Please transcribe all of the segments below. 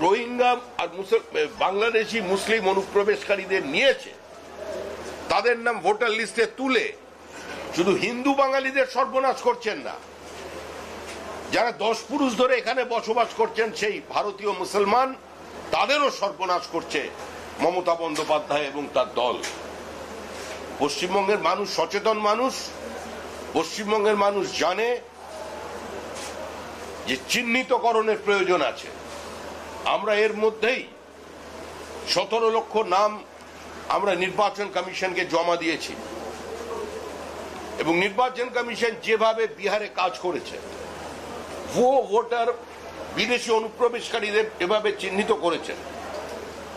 রোহিঙ্গা আর বাংলাদেশি মুসলিম অনুপ্রবেশকারীদের নিয়েছে, তাদের নাম ভোটার লিস্টে তুলে শুধু হিন্দু বাঙালিদের সর্বনাশ করছেন না, যারা 10 পুরুষ ধরে এখানে বসবাস করছেন সেই ভারতীয় মুসলমান, তাদেরও সর্বনাশ করছে মমতা বন্দ্যোপাধ্যায় এবং তার দল। পশ্চিমবঙ্গের মানুষ সচেতন মানুষ, পশ্চিমবঙ্গের মানুষ জানে যে চিহ্নিতকরণের প্রয়োজন আছে। আমরা এর মধ্যেই 17 লক্ষ নাম আমরা নির্বাচন কমিশনকে জমা দিয়েছি এবং নির্বাচন কমিশন যেভাবে বিহারে কাজ করেছে, ভোটার বিদেশি অনুপ্রবেশকারীদের এভাবে চিহ্নিত করেছেন,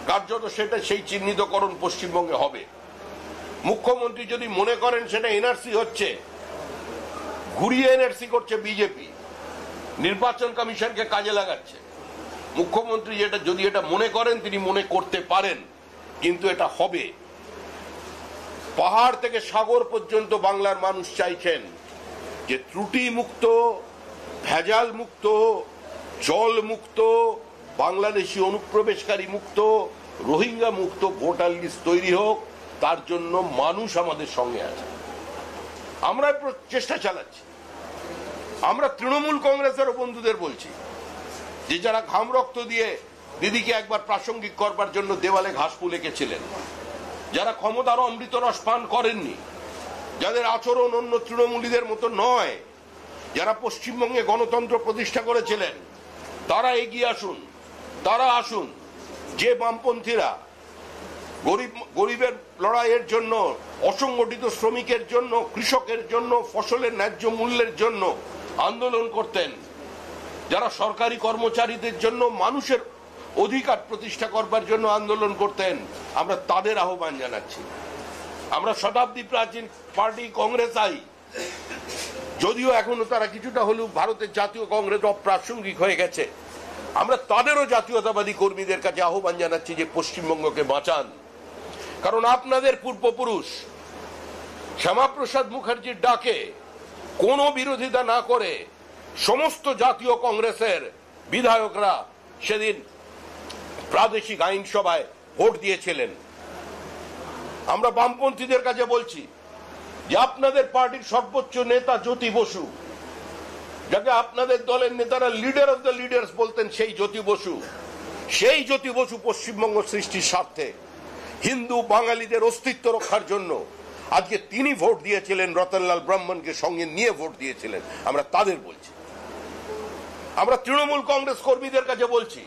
কার্যত সেটা সেই চিহ্নিতকরণ পশ্চিমবঙ্গে হবে। মুখ্যমন্ত্রী যদি মনে করেন সেটা এনআরসি হচ্ছে, ঘুরিয়ে এনআরসি করছে বিজেপি, নির্বাচন কমিশনকে কাজে লাগাচ্ছে। মুখ্যমন্ত্রী যদি এটা মনে করেন, তিনি মনে করতে পারেন, কিন্তু এটা হবে। পাহাড় থেকে সাগর পর্যন্ত বাংলার মানুষ চাইছেন যে ত্রুটি মুক্ত, ভেজাল মুক্ত, জল মুক্ত, বাংলাদেশি অনুপ্রবেশকারী মুক্ত, রোহিঙ্গা মুক্ত ভোটার লিস্ট তৈরি হোক। তার জন্য মানুষ আমাদের সঙ্গে আছে, আমরা চেষ্টা চালাচ্ছি। আমরা তৃণমূল কংগ্রেসের বন্ধুদের বলছি যে যারা ঘাম রক্ত দিয়ে দিদিকে একবার প্রাসঙ্গিক করবার জন্য দেওয়ালে ঘাস ফুল এঁকেছিলেন, যারা ক্ষমতার অমৃত রস পান করেননি, যাদের আচরণ অন্য তৃণমূলীদের মতো নয়, যারা পশ্চিমবঙ্গে গণতন্ত্র প্রতিষ্ঠা করেছিলেন, তারা এগিয়ে আসুন। তারা আসুন। যে বামপন্থীরা গরিবের লড়াইয়ের জন্য, অসংগঠিত শ্রমিকের জন্য, কৃষকের জন্য, ফসলের ন্যায্য মূল্যের জন্য আন্দোলন করতেন, যারা সরকারি কর্মচারীদের জন্য মানুষের অধিকার প্রতিষ্ঠা করবার জন্য আন্দোলন করতেন, আমরা তাদের আহ্বান জানাচ্ছি। আমরা শতাব্দী প্রাচীন পার্টি কংগ্রেস আই, যদিও এখনো তারা কিছুটা হলেও ভারতের জাতীয় কংগ্রেস অপ্রাসঙ্গিক হয়ে গেছে, আমরা তাদেরও জাতীয়তাবাদী কর্মীদের কাছে আহ্বান জানাচ্ছি যে পশ্চিমবঙ্গকে বাঁচান। কারণ আপনাদের পূর্বপুরুষ শ্যামাপ্রসাদ মুখার্জির ডাকে কোনো বিরোধিতা না করে সমস্ত জাতীয় কংগ্রেসের বিধায়করা সেদিন প্রাদেশিক আইনসভায় ভোট দিয়েছিলেন। আমরা বামপন্থীদের কাছে বলছি যে আপনাদের পার্টির সর্বোচ্চ নেতা জ্যোতি বসু, যাকে আপনাদের দলের নেতারা লিডার অফ দ্য লিডার্স বলতেন, সেই জ্যোতি বসু পশ্চিমবঙ্গ সৃষ্টির স্বার্থে হিন্দু বাঙালিদের অস্তিত্ব রক্ষার জন্য আজকে তিনি ভোট দিয়েছিলেন, রতনলাল ব্রাহ্মণকে সঙ্গে নিয়ে ভোট দিয়েছিলেন। আমরা তাদের বলছি। আমরা তৃণমূল কংগ্রেস কর্মীদের কাছে বলছি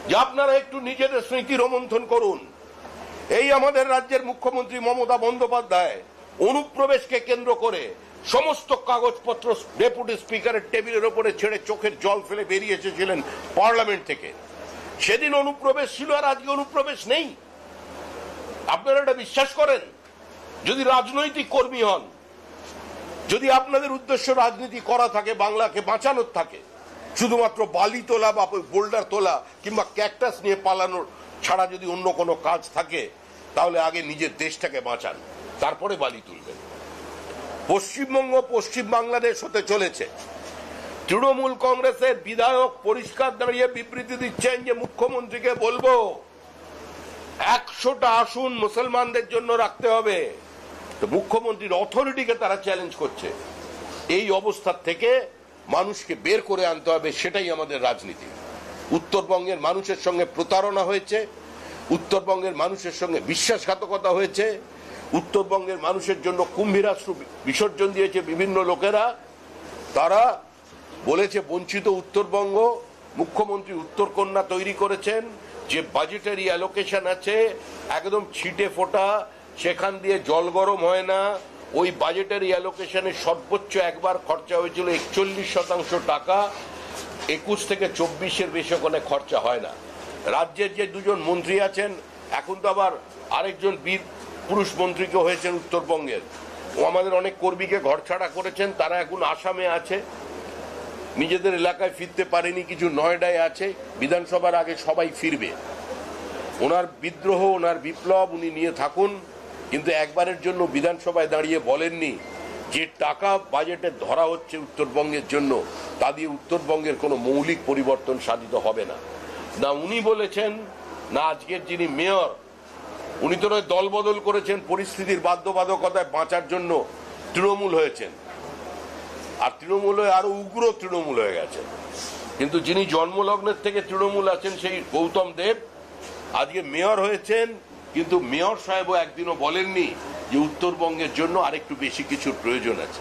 যে আপনারা একটু নিজেদের স্মৃতি রোমন্থন করুন। এই আমাদের রাজ্যের মুখ্যমন্ত্রী মমতা বন্দ্যোপাধ্যায় অনুপ্রবেশকে কেন্দ্র করে সমস্ত কাগজপত্র ডেপুটি স্পিকারের টেবিলের উপরে ছেড়ে চোখের জল ফেলে বেরিয়ে এসেছিলেন পার্লামেন্ট থেকে। সেদিন অনুপ্রবেশ ছিল, আর আজকে অনুপ্রবেশ নেই। আপনারা এটা বিশ্বাস করেন? যদি রাজনৈতিক কর্মী হন, যদি আপনাদের উদ্দেশ্য রাজনীতি করা থাকে, বাংলাকে বাঁচানোর থাকে, শুধুমাত্র বালি তোলা বা বোল্ডার তোলা কিংবা ক্যাকটাস নিয়ে পালানোর ছাড়া যদি অন্য কোনো কাজ থাকে, তাহলে আগে নিজের দেশটাকে বাঁচান, তারপরে বালি তুলবেন। পশ্চিমবঙ্গ পশ্চিম বাংলাদেশ হতে চলেছে। তৃণমূল কংগ্রেসের বিধায়ক পরিষ্কার দাঁড়িয়ে বিবৃতি দিচ্ছেন যে মুখ্যমন্ত্রীকে বলবো 100টা আসন মুসলমানদের জন্য রাখতে হবে। তো মুখ্যমন্ত্রীর অথরিটিকে তারা চ্যালেঞ্জ করছে। এই অবস্থা থেকে মানুষকে বের করে আনতে হবে, সেটাই আমাদের রাজনীতি। উত্তরবঙ্গের মানুষের সঙ্গে প্রতারণা হয়েছে, উত্তরবঙ্গের মানুষের সঙ্গে বিশ্বাসঘাতকতা হয়েছে, উত্তরবঙ্গের মানুষের জন্য কুম্ভীরাশ্রু বিসর্জন দিয়েছে বিভিন্ন লোকেরা। তারা বলেছে বঞ্চিত উত্তরবঙ্গ। মুখ্যমন্ত্রী উত্তরকন্যা তৈরি করেছেন, যে বাজেটারি অ্যালোকেশন আছে একদম ছিটে ফোটা, সেখান দিয়ে জল গরম হয় না। ওই বাজেটারি অ্যালোকেশনের সর্বোচ্চ একবার খরচা হয়েছিল 41% টাকা, 21 থেকে 24-এর বেশি ওখানে খরচা হয় না। রাজ্যের যে দুজন মন্ত্রী আছেন, এখন তো আবার আরেকজন বীর পুরুষ মন্ত্রীকে হয়েছেন উত্তরবঙ্গের, ও আমাদের অনেক কর্মীকে ঘরছাড়া করেছেন। তারা এখন আসামে আছে, নিজেদের এলাকায় ফিরতে পারেনি, কিছু নয়ডায় আছে। বিধানসভার আগে সবাই ফিরবে। ওনার বিদ্রোহ, ওনার বিপ্লব উনি নিয়ে থাকুন, কিন্তু একবারের জন্য বিধানসভায় দাঁড়িয়ে বলেননি যে টাকা বাজেটে ধরা হচ্ছে উত্তরবঙ্গের জন্য, তা দিয়ে উত্তরবঙ্গের কোনো মৌলিক পরিবর্তন সাধিত হবে না। না উনি বলেছেন, না আজকের যিনি মেয়র উনি তো নয় দল বদল করেছেন, পরিস্থিতির বাধ্যবাধকতায় বাঁচার জন্য তৃণমূল হয়েছেন, আর তৃণমূল হয়ে আরো উগ্র তৃণমূল হয়ে গেছে। কিন্তু যিনি জন্মলগ্নের থেকে তৃণমূল আছেন সেই গৌতম দেব আজকে মেয়র হয়েছেন, কিন্তু মেয়র সাহেবও একদিনও বলেননি যে উত্তরবঙ্গের জন্য আরেকটু বেশি কিছুর প্রয়োজন আছে।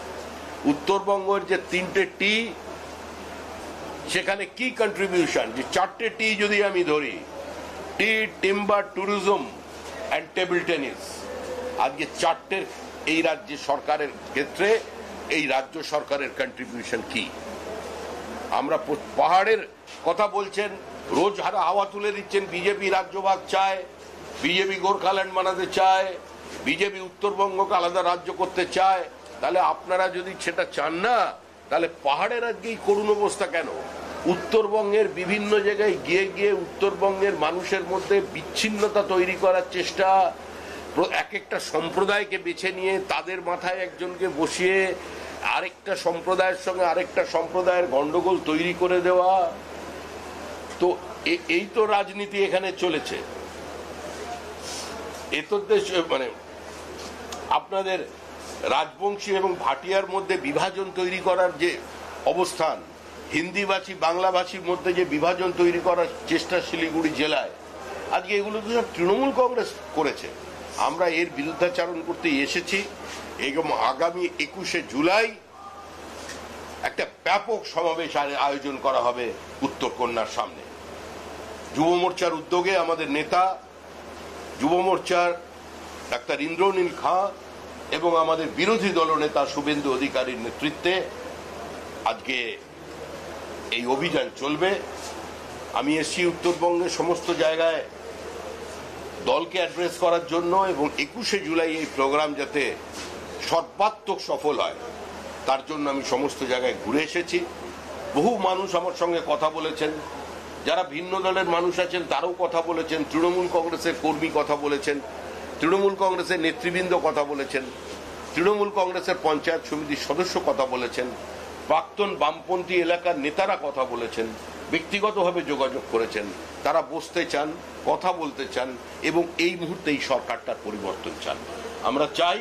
উত্তরবঙ্গের যে 3টে টি, সেখানে কি কন্ট্রিবিউশন, যে 4টে টি যদি আমি ধরি, T, timber, tourism and table tennis, আজকে 4টে এই রাজ্য সরকারের ক্ষেত্রে এই রাজ্য সরকারের কন্ট্রিবিউশন কি? আমরা পাহাড়ের কথা বলছেন, রোজ হাওয়া তুলে দিচ্ছেন, বিজেপি রাজ্যভাগ চায়, বিজেপি গোর্খাল্যান্ড বানাতে চায়, বিজেপি উত্তরবঙ্গকে আলাদা রাজ্য করতে চায়। তাহলে আপনারা যদি সেটা চান না, তাহলে পাহাড়ের আজকেই করুণ অবস্থা কেন? উত্তরবঙ্গের বিভিন্ন জায়গায় গিয়ে গিয়ে উত্তরবঙ্গের মানুষের মধ্যে বিচ্ছিন্নতা তৈরি করার চেষ্টা, এক একটা সম্প্রদায়কে বেছে নিয়ে তাদের মাথায় একজনকে বসিয়ে আরেকটা সম্প্রদায়ের সঙ্গে আরেকটা সম্প্রদায়ের গন্ডগোল তৈরি করে দেওয়া, তো এই তো রাজনীতি এখানে চলেছে। মানে আপনাদের রাজবংশী এবং ভাটিয়ার মধ্যে বিভাজন তৈরি করার যে অবস্থান, হিন্দিভাষী বাংলাভাষীর মধ্যে যে বিভাজন তৈরি করার চেষ্টা শিলিগুড়ি জেলায়, আজকে এগুলো তো সব তৃণমূল কংগ্রেস করেছে। আমরা এর বিরুদ্ধাচারণ করতে এসেছি এবং আগামী 21শে জুলাই একটা ব্যাপক সমাবেশ আয়োজন করা হবে উত্তরকন্যার সামনে। যুব মোর্চার উদ্যোগে আমাদের নেতা, যুব মোর্চার ডাক্তার ইন্দ্রনীল খাঁ এবং আমাদের বিরোধী দলনেতা শুভেন্দু অধিকারীর নেতৃত্বে আজকে এই অভিযান চলবে। আমি এসছি উত্তরবঙ্গের সমস্ত জায়গায় দলকে অ্যাড্রেস করার জন্য, এবং 21শে জুলাই এই প্রোগ্রাম যাতে সর্বাত্মক সফল হয় তার জন্য আমি সমস্ত জায়গায় ঘুরে এসেছি। বহু মানুষ আমার সঙ্গে কথা বলেছেন, যারা ভিন্ন দলের মানুষ আছেন তারাও কথা বলেছেন, তৃণমূল কংগ্রেসের কর্মী কথা বলেছেন, তৃণমূল কংগ্রেসের নেতৃবৃন্দ কথা বলেছেন, তৃণমূল কংগ্রেসের পঞ্চায়েত সমিতির সদস্য কথা বলেছেন, প্রাক্তন বামপন্থী এলাকার নেতারা কথা বলেছেন, ব্যক্তিগতভাবে যোগাযোগ করেছেন। তারা বসতে চান, কথা বলতে চান এবং এই মুহূর্তে এই সরকারটার পরিবর্তন চান। আমরা চাই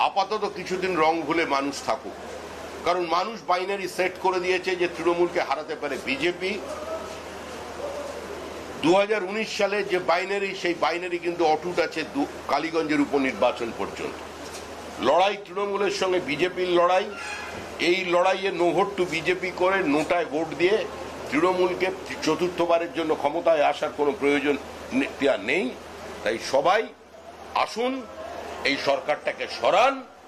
আপাতত কিছুদিন রং ভুলে মানুষ থাকুক, কারণ মানুষ বাইনারি সেট করে দিয়েছে যে তৃণমূলকে হারাতে পারে বিজেপি। 2019 সালে যে বাইনারি, সেই বাইনারি কিন্তু অটুট আছে কালীগঞ্জের উপনির্বাচন পর্যন্ত। লড়াই তৃণমূলের সঙ্গে বিজেপির লড়াই, এই লড়াইয়ে নো ভোট টু বিজেপি করে নোটায় ভোট দিয়ে তৃণমূলকে চতুর্থবারের জন্য ক্ষমতায় আসার কোনো প্রয়োজন নেই। তাই সবাই আসুন, এই সরকারটাকে সরান।